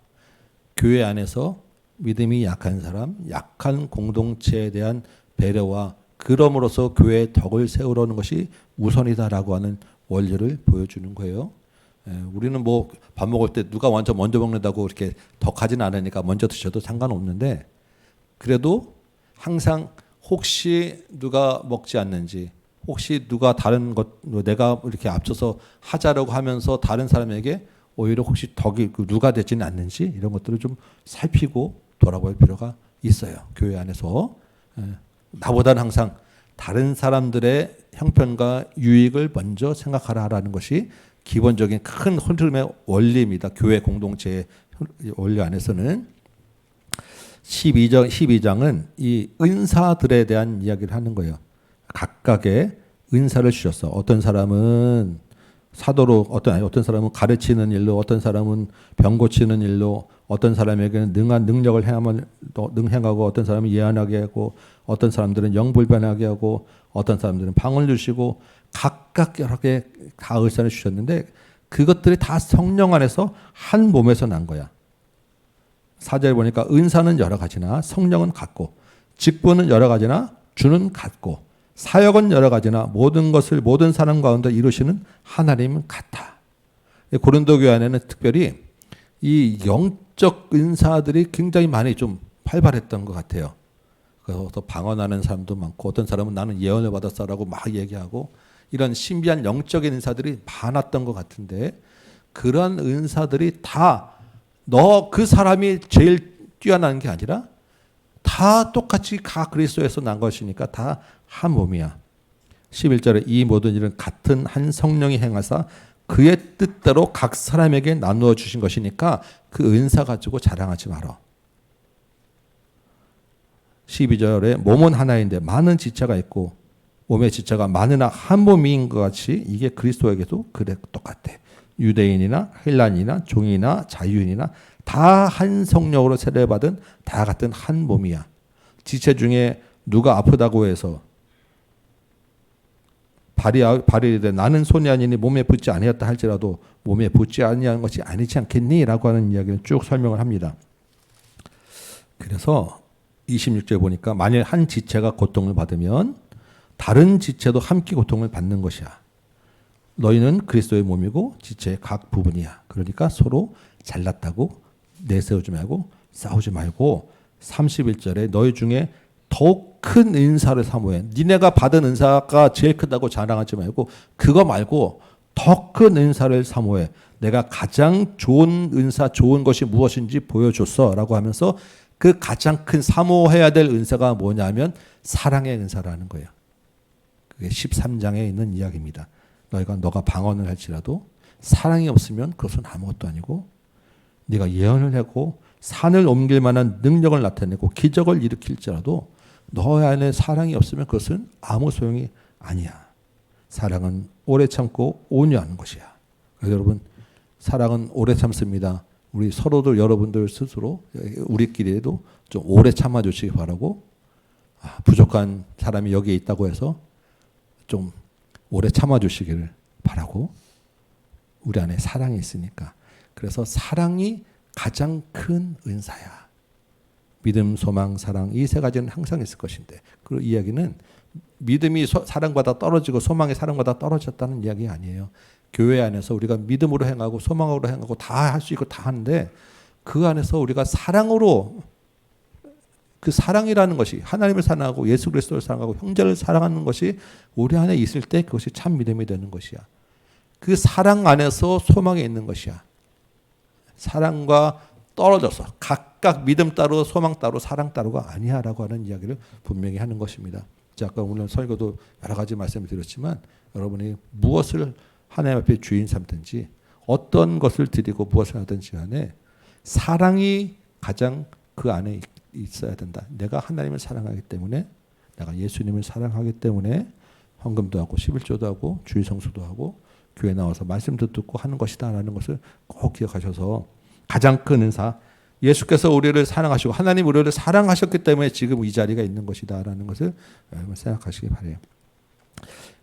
교회 안에서 믿음이 약한 사람, 약한 공동체에 대한 배려와 그럼으로써 교회의 덕을 세우려는 것이 우선이다라고 하는 원리를 보여주는 거예요. 우리는 뭐 밥 먹을 때 누가 먼저 먹는다고 이렇게 덕하지는 않으니까 먼저 드셔도 상관없는데 그래도 항상 혹시 누가 먹지 않는지 혹시 누가 다른 것 내가 이렇게 앞서서 하자라고 하면서 다른 사람에게 오히려 혹시 덕이 누가 되지는 않는지 이런 것들을 좀 살피고 돌아볼 필요가 있어요. 교회 안에서 나보다는 항상 다른 사람들의 형편과 유익을 먼저 생각하라라는 것이 기본적인 큰 흐름의 원리입니다. 교회 공동체의 원리 안에서는 12장은 이 은사들에 대한 이야기를 하는 거예요. 각각의 은사를 주셨어. 어떤 사람은 사도로, 어떤 사람은 가르치는 일로, 어떤 사람은 병 고치는 일로, 어떤 사람에게는 능한 능력을 행하고, 어떤 사람은 예언하게 하고, 어떤 사람들은 영불변하게 하고, 어떤 사람들은 방을 주시고, 각각 여러 개 다 의사를 주셨는데, 그것들이 다 성령 안에서 한 몸에서 난 거야. 4절에 보니까 은사는 여러 가지나 성령은 같고, 직분은 여러 가지나 주는 같고, 사역은 여러 가지나 모든 것을 모든 사람 가운데 이루시는 하나님은 같아. 고린도 교회 안에는 특별히 이 영적 은사들이 굉장히 많이 좀 활발했던 것 같아요. 그래서 방언하는 사람도 많고 어떤 사람은 나는 예언을 받았어라고 막 얘기하고 이런 신비한 영적인 은사들이 많았던 것 같은데 그런 은사들이 다 너 그 사람이 제일 뛰어난 게 아니라 다 똑같이 다 그리스도에서 난 것이니까 다 한 몸이야. 11절에 이 모든 일은 같은 한 성령이 행하사 그의 뜻대로 각 사람에게 나누어 주신 것이니까 그 은사 가지고 자랑하지 마라. 12절에 몸은 하나인데 많은 지체가 있고 몸의 지체가 많으나 한 몸인 것 같이 이게 그리스도에게도 그래 똑같아. 유대인이나 헬란이나 종이나 자유인이나 다 한 성령으로 세례받은 다 같은 한 몸이야. 지체 중에 누가 아프다고 해서 발이 돼 나는 손이 아니니 몸에 붙지 아니었다 할지라도 몸에 붙지 아니하는 것이 아니지 않겠니? 라고 하는 이야기를 쭉 설명을 합니다. 그래서 26절에 보니까 만일 한 지체가 고통을 받으면 다른 지체도 함께 고통을 받는 것이야. 너희는 그리스도의 몸이고 지체의 각 부분이야. 그러니까 서로 잘났다고 내세우지 말고 싸우지 말고 31절에 너희 중에 더욱 큰 은사를 사모해. 니네가 받은 은사가 제일 크다고 자랑하지 말고 그거 말고 더 큰 은사를 사모해. 내가 가장 좋은 은사, 좋은 것이 무엇인지 보여줬어 라고 하면서 그 가장 큰 사모해야 될 은사가 뭐냐면 사랑의 은사라는 거예요. 그게 13장에 있는 이야기입니다. 너가 방언을 할지라도 사랑이 없으면 그것은 아무것도 아니고 네가 예언을 하고 산을 옮길 만한 능력을 나타내고 기적을 일으킬지라도 너 안에 사랑이 없으면 그것은 아무 소용이 아니야. 사랑은 오래 참고 온유한 것이야. 여러분, 사랑은 오래 참습니다. 우리 서로도 여러분들 스스로 우리끼리도 좀 오래 참아주시기 바라고, 부족한 사람이 여기에 있다고 해서 좀 오래 참아주시기를 바라고, 우리 안에 사랑이 있으니까. 그래서 사랑이 가장 큰 은사야. 믿음, 소망, 사랑 이 세 가지는 항상 있을 것인데 그 이야기는 믿음이 사랑보다 떨어지고 소망이 사랑보다 떨어졌다는 이야기 아니에요. 교회 안에서 우리가 믿음으로 행하고 소망으로 행하고 다 할 수 있고 다 하는데 그 안에서 우리가 사랑으로 그 사랑이라는 것이 하나님을 사랑하고 예수 그리스도를 사랑하고 형제를 사랑하는 것이 우리 안에 있을 때 그것이 참 믿음이 되는 것이야. 그 사랑 안에서 소망이 있는 것이야. 사랑과 떨어져서 각각 믿음 따로 소망 따로 사랑 따로가 아니야 라고 하는 이야기를 분명히 하는 것입니다. 아까 오늘 설교도 여러 가지 말씀을 드렸지만 여러분이 무엇을 하나님 앞에 주인 삼든지 어떤 것을 드리고 무엇을 하든지 간에 사랑이 가장 그 안에 있어야 된다. 내가 하나님을 사랑하기 때문에 내가 예수님을 사랑하기 때문에 헌금도 하고 11조도 하고 주일 성수도 하고 교회 나와서 말씀도 듣고 하는 것이다 라는 것을 꼭 기억하셔서 가장 큰 은사 예수께서 우리를 사랑하시고 하나님 우리를 사랑하셨기 때문에 지금 이 자리가 있는 것이다 라는 것을 생각하시기 바라요.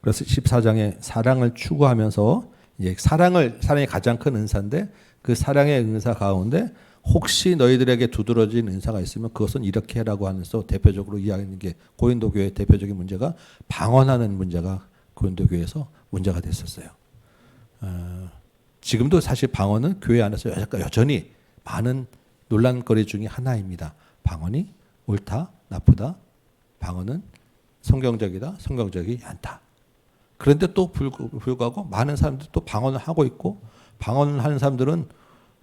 그래서 14장에 사랑을 추구하면서 사랑이 가장 큰 은사인데 그 사랑의 은사 가운데 혹시 너희들에게 두드러진 은사가 있으면 그것은 이렇게 해라고 하면서 대표적으로 이야기하는 게 고린도 교회의 대표적인 문제가 방언하는 문제가 고린도 교회에서 문제가 됐었어요. 지금도 사실 방언은 교회 안에서 여전히 많은 논란거리 중에 하나입니다. 방언이 옳다, 나쁘다, 방언은 성경적이다, 성경적이지 않다. 그런데 또 불구하고 많은 사람들이 또 방언을 하고 있고 방언을 하는 사람들은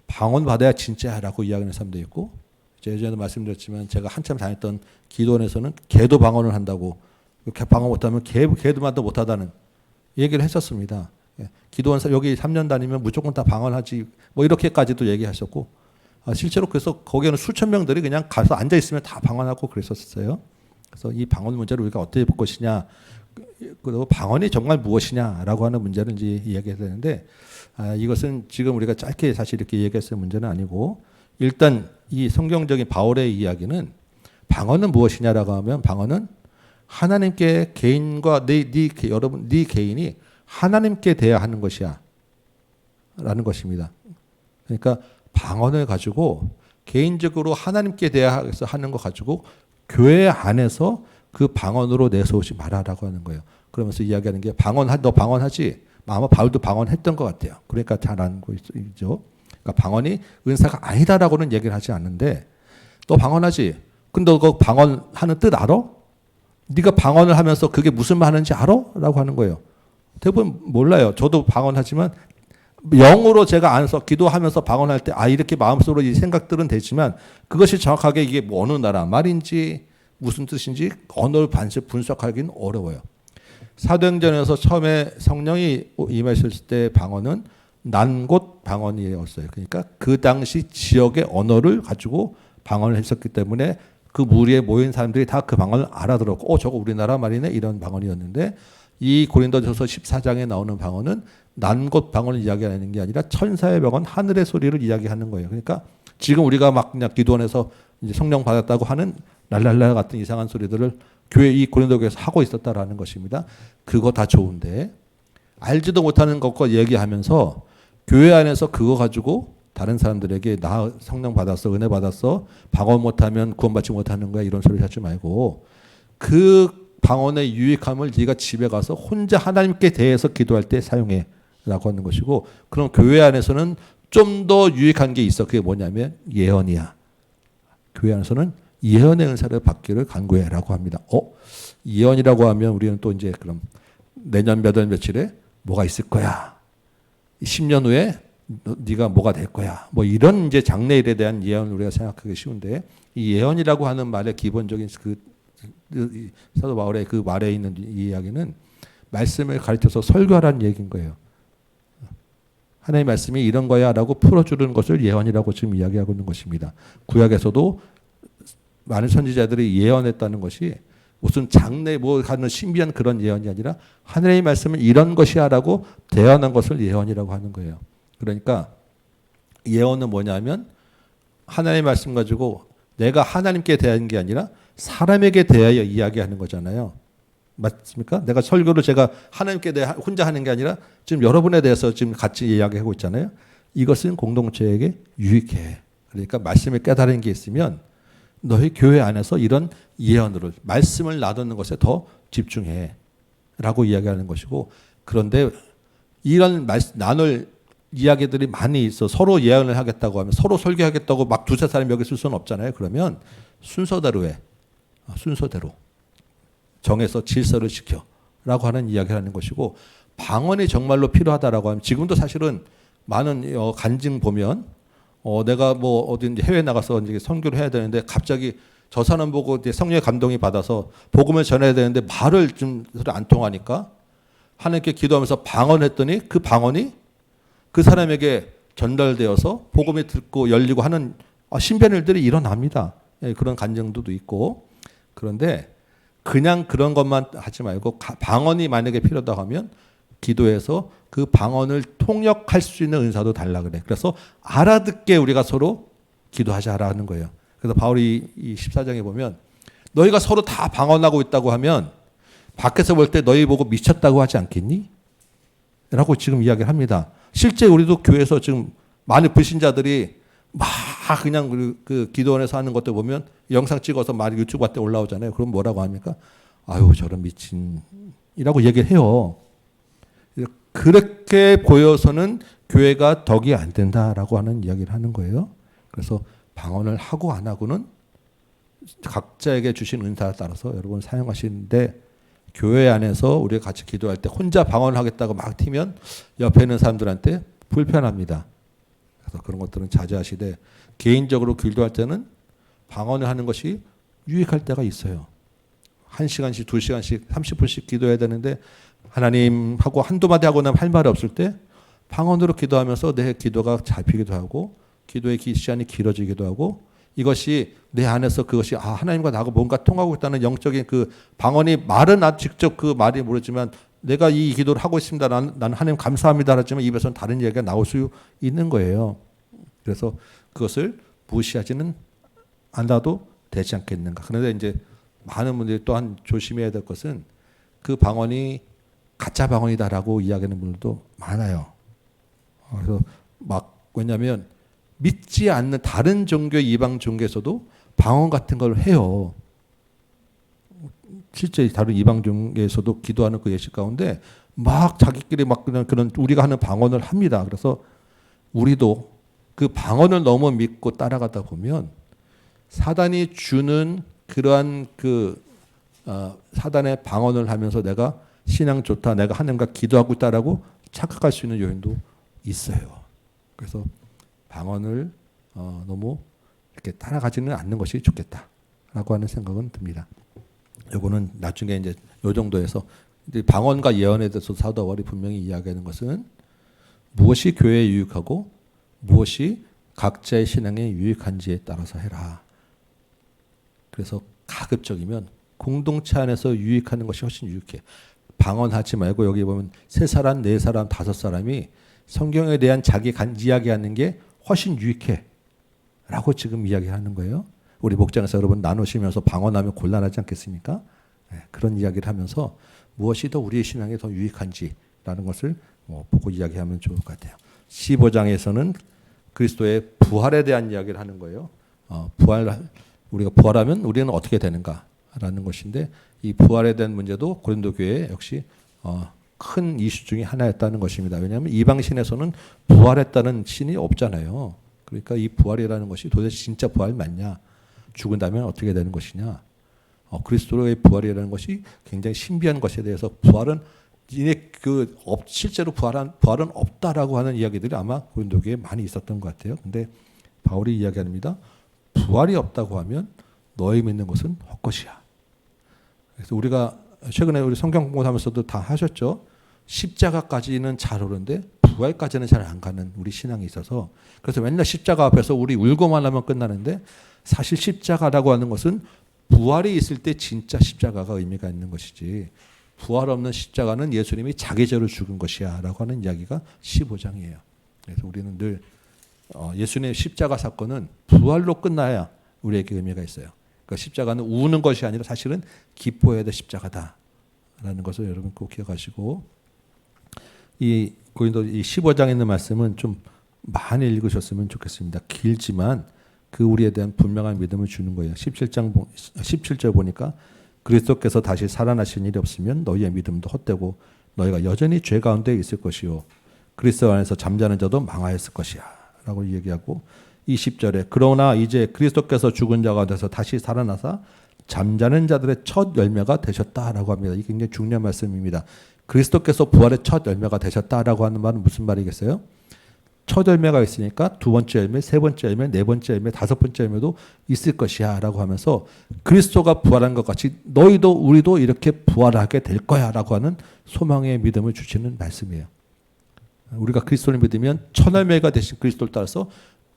방언 받아야 진짜라고 이야기하는 사람도 있고 예전에도 말씀드렸지만 제가 한참 다녔던 기도원에서는 개도 방언을 한다고 방언 못하면 개도만도 못하다는 얘기를 했었습니다. 기도원 여기 3년 다니면 무조건 다 방언하지 뭐 이렇게까지도 얘기하셨고 실제로 그래서 거기에는 수천 명들이 그냥 가서 앉아 있으면 다 방언하고 그랬었어요. 그래서 이 방언 문제를 우리가 어떻게 볼 것이냐 그리고 방언이 정말 무엇이냐라고 하는 문제를 이제 이야기해야 되는데 이것은 지금 우리가 짧게 사실 이렇게 얘기했을 문제는 아니고 일단 이 성경적인 바울의 이야기는 방언은 무엇이냐라고 하면 방언은 하나님께 개인과 여러분 네 개인이 하나님께 대해야 하는 것이야 라는 것입니다. 그러니까 방언을 가지고 개인적으로 하나님께 대해서 하는 거 가지고 교회 안에서 그 방언으로 내세우지 마라라고 하는 거예요. 그러면서 이야기하는 게 너 방언하지? 아마 바울도 방언했던 것 같아요. 그러니까 잘 아는 거죠. 그러니까 방언이 은사가 아니다라고는 얘기를 하지 않는데 너 방언하지? 근데 너 그 방언하는 뜻 알아? 네가 방언을 하면서 그게 무슨 말 하는지 알아? 라고 하는 거예요. 대부분 몰라요. 저도 방언하지만 영어로 제가 안에서 기도하면서 방언할 때 이렇게 마음속으로 이 생각들은 되지만 그것이 정확하게 이게 뭐 어느 나라 말인지 무슨 뜻인지 언어를 분석하기는 어려워요. 사도행전에서 처음에 성령이 임하셨을 때 방언은 난곳 방언이었어요. 그러니까 그 당시 지역의 언어를 가지고 방언을 했었기 때문에 그 무리에 모인 사람들이 다 그 방언을 알아들었고, 저거 우리나라 말이네 이런 방언이었는데, 이 고린도전서 14장에 나오는 방언은 난곳 방언을 이야기하는 게 아니라 천사의 방언, 하늘의 소리를 이야기하는 거예요. 그러니까 지금 우리가 막 그냥 기도원에서 이제 성령 받았다고 하는 랄랄라 같은 이상한 소리들을 교회 이 고린도 교회에서 하고 있었다라는 것입니다. 그거 다 좋은데 알지도 못하는 것과 얘기하면서 교회 안에서 그거 가지고 다른 사람들에게 나 성령 받았어, 은혜 받았어, 방언 못하면 구원받지 못하는 거야 이런 소리 하지 말고 그 방언의 유익함을 네가 집에 가서 혼자 하나님께 대해서 기도할 때 사용해라고 하는 것이고, 그럼 교회 안에서는 좀 더 유익한 게 있어. 그게 뭐냐면 예언이야. 교회 안에서는 예언의 은사를 받기를 간구해라고 합니다. 예언이라고 하면 우리는 또 이제 그럼 내년 몇 월 며칠에 뭐가 있을 거야. 10년 후에 네가 뭐가 될 거야. 뭐 이런 이제 장래일에 대한 예언을 우리가 생각하기 쉬운데, 이 예언이라고 하는 말의 기본적인 그 사도 바울의 그 말에 있는 이 이야기는 말씀을 가르쳐서 설교하라는 얘기인 거예요. 하나님의 말씀이 이런 거야라고 풀어주는 것을 예언이라고 지금 이야기하고 있는 것입니다. 구약에서도 많은 선지자들이 예언했다는 것이 무슨 장래 뭐 하는 신비한 그런 예언이 아니라 하나님의 말씀은 이런 것이야라고 대언한 것을 예언이라고 하는 거예요. 그러니까 예언은 뭐냐면 하나님의 말씀 가지고 내가 하나님께 대한 게 아니라 사람에게 대하여 이야기하는 거잖아요. 맞습니까? 내가 설교를 제가 하나님께 대해 혼자 하는 게 아니라 지금 여러분에 대해서 지금 같이 이야기하고 있잖아요. 이것은 공동체에게 유익해. 그러니까 말씀을 깨달은 게 있으면 너희 교회 안에서 이런 예언을 말씀을 놔두는 것에 더 집중해 라고 이야기하는 것이고, 그런데 이런 나눌 이야기들이 많이 있어. 서로 예언을 하겠다고 하면 서로 설교하겠다고 막 두세 사람 여기 쓸 수는 없잖아요. 그러면 순서대로 해. 순서대로 정해서 질서를 지켜라고 하는 이야기를 하는 것이고, 방언이 정말로 필요하다라고 하면 지금도 사실은 많은 간증 보면 내가 뭐 어디 해외 나가서 이제 선교를 해야 되는데 갑자기 저 사람 보고 이제 성령의 감동이 받아서 복음을 전해야 되는데 말을 좀 안 통하니까 하나님께 기도하면서 방언했더니 그 방언이 그 사람에게 전달되어서 복음이 듣고 열리고 하는 신비한 일들이 일어납니다. 그런 간증도 있고. 그런데 그냥 그런 것만 하지 말고 방언이 만약에 필요하다 하면 기도해서 그 방언을 통역할 수 있는 은사도 달라 그래. 그래서 알아듣게 우리가 서로 기도하자라는 거예요. 그래서 바울이 이 14장에 보면 너희가 서로 다 방언하고 있다고 하면 밖에서 볼 때 너희 보고 미쳤다고 하지 않겠니? 라고 지금 이야기를 합니다. 실제 우리도 교회에서 지금 많은 불신자들이 막 그냥 그 기도원에서 하는 것들 보면 영상 찍어서 막 유튜브 같은 데 올라오잖아요. 그럼 뭐라고 합니까? 아유 저런 미친이라고 얘기를 해요. 그렇게 보여서는 교회가 덕이 안 된다라고 하는 이야기를 하는 거예요. 그래서 방언을 하고 안 하고는 각자에게 주신 은사에 따라서 여러분 사용하시는데, 교회 안에서 우리가 같이 기도할 때 혼자 방언을 하겠다고 막 튀면 옆에 있는 사람들한테 불편합니다. 그래서 그런 것들은 자제하시되 개인적으로 기도할 때는 방언을 하는 것이 유익할 때가 있어요. 1시간씩 2시간씩 30분씩 기도해야 되는데 하나님 하고 한두 마디 하고 나면 할 말이 없을 때 방언으로 기도하면서 내 기도가 잡히기도 하고 기도의 시간이 길어지기도 하고, 이것이 내 안에서 그것이 하나님과 나하고 뭔가 통하고 있다는 영적인 그 방언이 말은 직접 그 말이 모르지만 내가 이 기도를 하고 있습니다. 나는 하나님 감사합니다. 하지만 입에서는 다른 얘기가 나올 수 있는 거예요. 그래서 그것을 무시하지는 않아도 되지 않겠는가. 그런데 이제 많은 분들이 또한 조심해야 될 것은 그 방언이 가짜 방언이다라고 이야기하는 분들도 많아요. 그래서 막 왜냐하면 믿지 않는 다른 종교 이방 종교에서도 방언 같은 걸 해요. 실제 다른 이방 종교에서도 기도하는 그 예식 가운데 막 자기끼리 막 그런 우리가 하는 방언을 합니다. 그래서 우리도 그 방언을 너무 믿고 따라가다 보면 사단이 주는 그러한 사단의 방언을 하면서 내가 신앙 좋다, 내가 하나님과 기도하고 있다라고 착각할 수 있는 요인도 있어요. 그래서 방언을 너무 이렇게 따라가지는 않는 것이 좋겠다라고 하는 생각은 듭니다. 요거는 나중에 이제 요 정도에서 방언과 예언에 대해서 사도 바울이 분명히 이야기하는 것은 무엇이 교회에 유익하고 무엇이 각자의 신앙에 유익한지에 따라서 해라. 그래서 가급적이면 공동체 안에서 유익하는 것이 훨씬 유익해. 방언하지 말고 여기 보면 세 사람, 네 사람, 다섯 사람이 성경에 대한 자기 이야기하는 게 훨씬 유익해. 라고 지금 이야기하는 거예요. 우리 목장에서 여러분 나누시면서 방언하면 곤란하지 않겠습니까? 그런 이야기를 하면서 무엇이 더 우리의 신앙에 더 유익한지라는 것을 보고 이야기하면 좋을 것 같아요. 15장에서는 그리스도의 부활에 대한 이야기를 하는 거예요. 우리가 부활하면 우리는 어떻게 되는가라는 것인데 이 부활에 대한 문제도 고린도 교회 역시 큰 이슈 중에 하나였다는 것입니다. 왜냐하면 이방신에서는 부활했다는 신이 없잖아요. 그러니까 이 부활이라는 것이 도대체 진짜 부활 맞냐? 죽은 다음에 어떻게 되는 것이냐? 그리스도의 부활이라는 것이 굉장히 신비한 것에 대해서 부활은 실제로 부활은 없다라고 하는 이야기들이 아마 고린도 교회에 많이 있었던 것 같아요. 근데 바울이 이야기합니다. 부활이 없다고 하면 너희 믿는 것은 헛것이야. 그래서 우리가 최근에 우리 성경 공부하면서도 다 하셨죠. 십자가까지는 잘 오는데 부활까지는 잘 안 가는 우리 신앙이 있어서 그래서 맨날 십자가 앞에서 우리 울고만 하면 끝나는데 사실 십자가라고 하는 것은 부활이 있을 때 진짜 십자가가 의미가 있는 것이지 부활 없는 십자가는 예수님이 자기 죄로 죽은 것이야 라고 하는 이야기가 15장이에요. 그래서 우리는 늘 예수님의 십자가 사건은 부활로 끝나야 우리에게 의미가 있어요. 그러니까 십자가는 우는 것이 아니라 사실은 기뻐해야 될 십자가다라는 것을 여러분 꼭 기억하시고 이 고린도 이 15장에 있는 말씀은 좀 많이 읽으셨으면 좋겠습니다. 길지만 그 우리에 대한 분명한 믿음을 주는 거예요. 17절 보니까 그리스도께서 다시 살아나신 일이 없으면 너희의 믿음도 헛되고 너희가 여전히 죄 가운데 있을 것이요 그리스도 안에서 잠자는 자도 망하였을 것이야 라고 얘기하고 20절에 그러나 이제 그리스도께서 죽은 자 가운데서 다시 살아나사 잠자는 자들의 첫 열매가 되셨다라고 합니다. 이게 굉장히 중요한 말씀입니다. 그리스도께서 부활의 첫 열매가 되셨다라고 하는 말은 무슨 말이겠어요? 첫 열매가 있으니까 두 번째 열매, 세 번째 열매, 네 번째 열매, 다섯 번째 열매도 있을 것이야 라고 하면서 그리스도가 부활한 것 같이 너희도 우리도 이렇게 부활하게 될 거야 라고 하는 소망의 믿음을 주시는 말씀이에요. 우리가 그리스도를 믿으면 첫 열매가 되신 그리스도를 따라서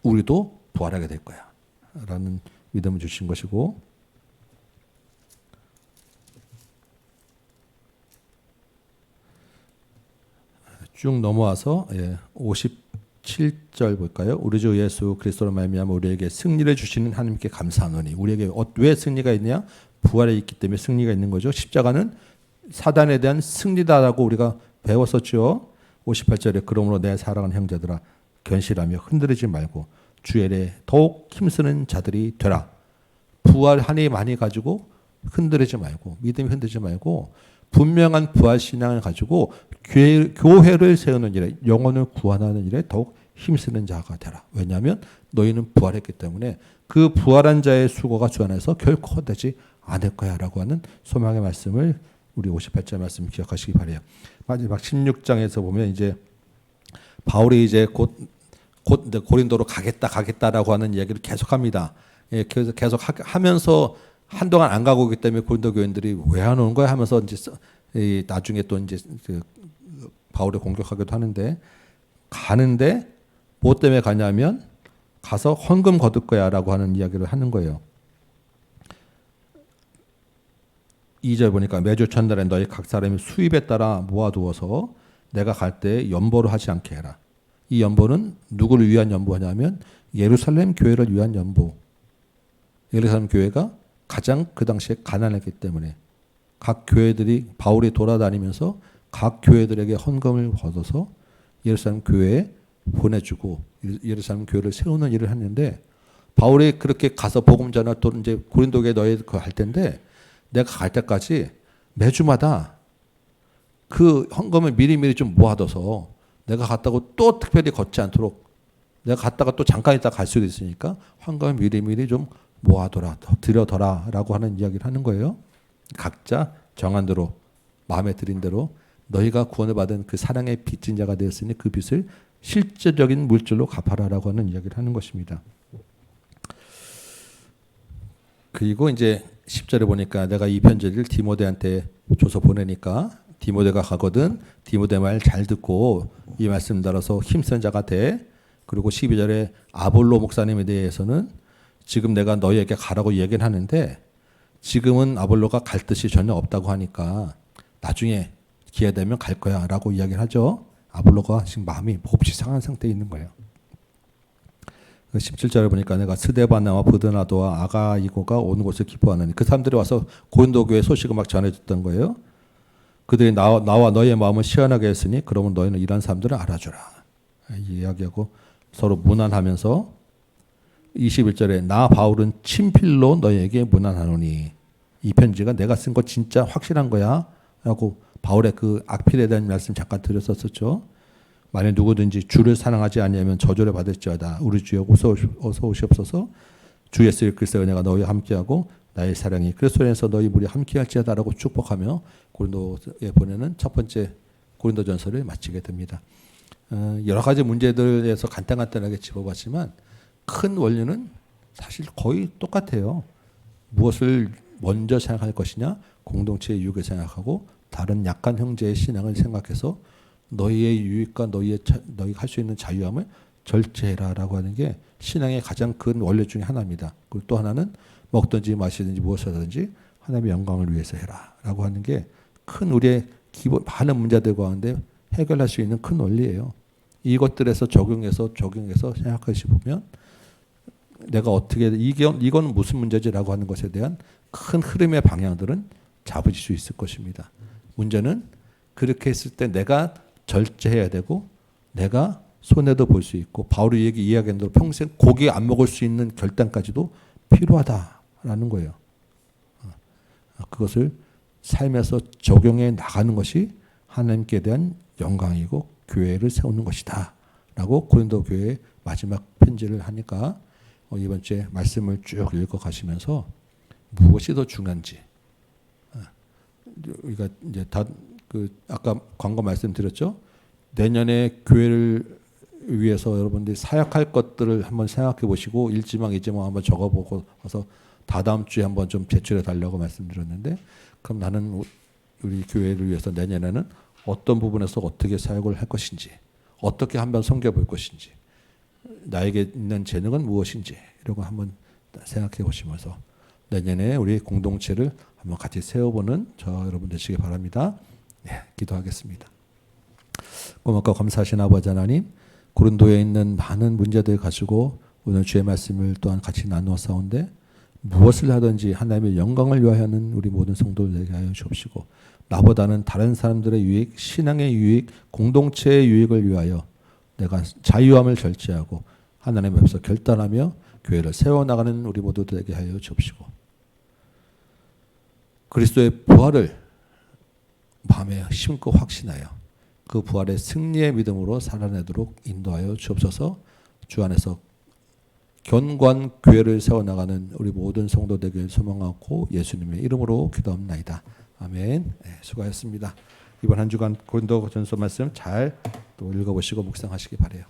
우리도 부활하게 될 거야 라는 믿음을 주신 것이고 쭉 넘어와서 57절 볼까요? 우리 주 예수 그리스도로 말미암아 우리에게 승리를 주시는 하나님께 감사하노니 우리에게 왜 승리가 있냐? 부활에 있기 때문에 승리가 있는 거죠. 십자가는 사단에 대한 승리다라고 우리가 배웠었죠. 58절에 그러므로 내 사랑하는 형제들아 견실하며 흔들리지 말고 주의 일에 더욱 힘쓰는 자들이 되라. 부활하니 많이 가지고 흔들리지 말고 믿음이 흔들리지 말고 분명한 부활 신앙을 가지고 교회를 세우는 일에 영혼을 구원하는 일에 더욱 힘쓰는 자가 되라. 왜냐하면 너희는 부활했기 때문에 그 부활한 자의 수고가 주 안에서 결코 헛되지 않을 거야 라고 하는 소망의 말씀을 우리 58절 말씀 기억하시기 바라요. 마지막 16장에서 보면 이제 바울이 이제 곧 고린도로 가겠다라고 하는 이야기를 계속합니다. 그래서 계속 하면서 한동안 안 가고 있기 때문에 고린도 교인들이 왜 안 오는 거야 하면서 이제 나중에 또 이제 그 바울을 공격하기도 하는데 가는데 뭐 때문에 가냐면 가서 헌금 거둘 거야라고 하는 이야기를 하는 거예요. 2절 보니까 매주 첫날에 너희 각 사람이 수입에 따라 모아두어서 내가 갈 때 연보를 하지 않게 해라. 이 연보는 누구를 위한 연보냐면 예루살렘 교회를 위한 연보. 예루살렘 교회가 가장 그 당시에 가난했기 때문에 각 교회들이 바울이 돌아다니면서 각 교회들에게 헌금을 걷어서 예루살렘 교회에 보내주고 예루살렘 교회를 세우는 일을 했는데 바울이 그렇게 가서 복음 전할 또 이제 고린도 교회 너희 할 텐데 내가 갈 때까지 매주마다 그 헌금을 미리미리 좀 모아둬서 내가 갔다고 또 특별히 걷지 않도록 내가 갔다가 또 잠깐 있다 갈 수도 있으니까 헌금을 미리미리 좀 모아둬라, 들여둬라 라고 하는 이야기를 하는 거예요. 각자 정한 대로 마음에 들인 대로 너희가 구원을 받은 그 사랑의 빚진 자가 되었으니 그 빚을 실제적인 물질로 갚아라 라고 하는 이야기를 하는 것입니다. 그리고 이제 10절에 보니까 내가 이 편지를 디모데한테 줘서 보내니까 디모데가 가거든 디모데 말 잘 듣고 이 말씀 따라서 힘쓴 자가 돼. 그리고 12절에 아볼로 목사님에 대해서는 지금 내가 너희에게 가라고 얘기는 하는데 지금은 아볼로가 갈 뜻이 전혀 없다고 하니까 나중에 기회 되면 갈 거야라고 이야기를 하죠. 아볼로가 지금 마음이 몹시 상한 상태에 있는 거예요. 17절에 보니까 내가 스데바나와 브드나도와 아가이고가 온 곳을 기뻐하느니 그 사람들이 와서 고린도 교회 소식을 막 전해줬던 거예요. 그들이 나와 너희의 마음을 시원하게 했으니 그러면 너희는 이런 사람들을 알아주라. 이야기하고 서로 문안하면서 21절에 나 바울은 친필로 너희에게 문안하노니 이 편지가 내가 쓴 거 진짜 확실한 거야 라고 바울의 그 악필에 대한 말씀 잠깐 드렸었죠. 만약 누구든지 주를 사랑하지 아니하면 저주를 받을지어다. 우리 주여 어서 오시옵소서. 주 예수의 그리스도의 은혜가 너희와 함께하고 나의 사랑이 그리스도 안에서 너희 무리 함께할지어다라고 축복하며 고린도에 보내는 첫 번째 고린도전서를 마치게 됩니다. 여러 가지 문제들에서 간단하게 짚어봤지만 큰 원리는 사실 거의 똑같아요. 무엇을 먼저 생각할 것이냐, 공동체의 유익을 생각하고 다른 약한 형제의 신앙을 생각해서 너희의 유익과 너희가 할 수 있는 자유함을 절제해라라고 하는 게 신앙의 가장 큰 원리 중에 하나입니다. 그리고 또 하나는 먹든지 마시든지 무엇을 하든지 하나님의 영광을 위해서 해라라고 하는 게 큰 우리의 기본 많은 문제들 가운데 해결할 수 있는 큰 원리예요. 이것들에서 적용해서 생각하시 보면 내가 어떻게 이건 무슨 문제지라고 하는 것에 대한 큰 흐름의 방향들은 잡으실 수 있을 것입니다. 문제는 그렇게 했을 때 내가 절제해야 되고 내가 손해도 볼 수 있고 바울이 이야기한 대로 평생 고기 안 먹을 수 있는 결단까지도 필요하다라는 거예요. 그것을 삶에서 적용해 나가는 것이 하나님께 대한 영광이고 교회를 세우는 것이다 라고 고린도 교회의 마지막 편지를 하니까 이번 주에 말씀을 쭉 읽어가시면서 무엇이 더 중요한지 우리가 이제 아까 광고 말씀드렸죠. 내년에 교회를 위해서 여러분들이 사역할 것들을 한번 생각해 보시고 일지망 한번 적어보고 와서 다다음 주에 한번 좀 제출해 달라고 말씀드렸는데 그럼 나는 우리 교회를 위해서 내년에는 어떤 부분에서 어떻게 사역을 할 것인지 어떻게 한번 섬겨볼 것인지 나에게 있는 재능은 무엇인지 이런 거 한번 생각해 보시면서 내년에 우리 공동체를 한번 같이 세워보는 저 여러분 되시기 바랍니다. 네, 기도하겠습니다. 고맙고 감사하신 아버지 하나님, 고린도에 있는 많은 문제들 가지고 오늘 주의 말씀을 또한 같이 나누어 싸운데 무엇을 하든지 하나님의 영광을 위하여는 우리 모든 성도들 되게 하여 주옵시고 나보다는 다른 사람들의 유익, 신앙의 유익, 공동체의 유익을 위하여 내가 자유함을 절제하고 하나님 앞에서 결단하며 교회를 세워나가는 우리 모두들에게 하여 주옵시고 그리스도의 부활을 마음에 심고 확신하여 그 부활의 승리의 믿음으로 살아내도록 인도하여 주옵소서. 주 안에서 견고한 교회를 세워나가는 우리 모든 성도 되길 소망하고 예수님의 이름으로 기도합니다. 아멘. 네, 수고하셨습니다. 이번 한 주간 고린도전서 말씀 잘 또 읽어보시고 묵상하시기 바라요.